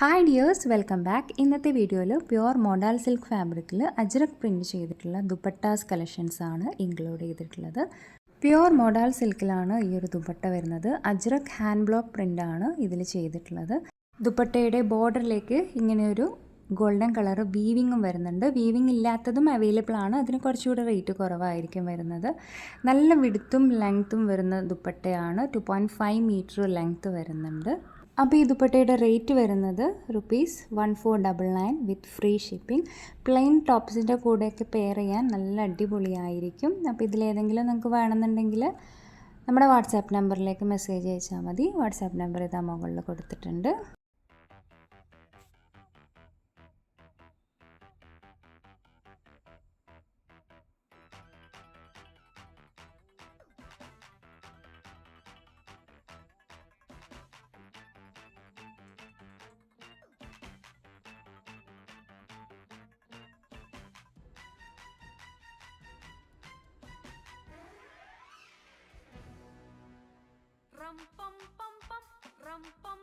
Hi dears, welcome back. ഇന്നത്തെ വീഡിയോയിൽ pure model silk ഫാബ്രിക്കിൽ അജ്രക് പ്രിൻറ്റ് ചെയ്തിട്ടുള്ള ദുപ്പട്ടാസ് കളക്ഷൻസ് ആണ് ഇൻക്ലൂഡ് ചെയ്തിട്ടുള്ളത്. പ്യുവർ മോഡൽ സിൽക്കിലാണ് ഈ ഒരു ദുപ്പട്ട വരുന്നത്. അജ്രക് ഹാൻഡ് ബ്ലോക്ക് പ്രിൻ്റ് ആണ് ഇതിൽ ചെയ്തിട്ടുള്ളത്. ദുപ്പട്ടയുടെ ബോർഡറിലേക്ക് ഇങ്ങനെയൊരു ഗോൾഡൻ കളർ വീവിങ്ങും വരുന്നുണ്ട്. വീവിങ് ഇല്ലാത്തതും അവൈലബിൾ ആണ്. അതിന് കുറച്ചുകൂടെ റേറ്റ് കുറവായിരിക്കും വരുന്നത്. നല്ല വിഡ്ത്തും ലെങ്ത്തും വരുന്ന ദുപ്പട്ടയാണ്. 2.5 മീറ്റർ ലെങ്ത്ത് വരുന്നുണ്ട്. അപ്പോൾ ഈ ദുപ്പട്ടയുടെ റേറ്റ് വരുന്നത് ₹1499 വിത്ത് ഫ്രീ ഷിപ്പിംഗ്. പ്ലെയിൻ ടോപ്സിൻ്റെ കൂടെയൊക്കെ പെയർ ചെയ്യാൻ നല്ല അടിപൊളിയായിരിക്കും. അപ്പോൾ ഇതിലേതെങ്കിലും നിങ്ങൾക്ക് വേണമെന്നുണ്ടെങ്കിൽ നമ്മുടെ വാട്സാപ്പ് നമ്പറിലേക്ക് മെസ്സേജ് അയച്ചാൽ മതി. വാട്സാപ്പ് നമ്പർ ഇതാ മുകളിൽ കൊടുത്തിട്ടുണ്ട്. Rum pum pum pum, rum pum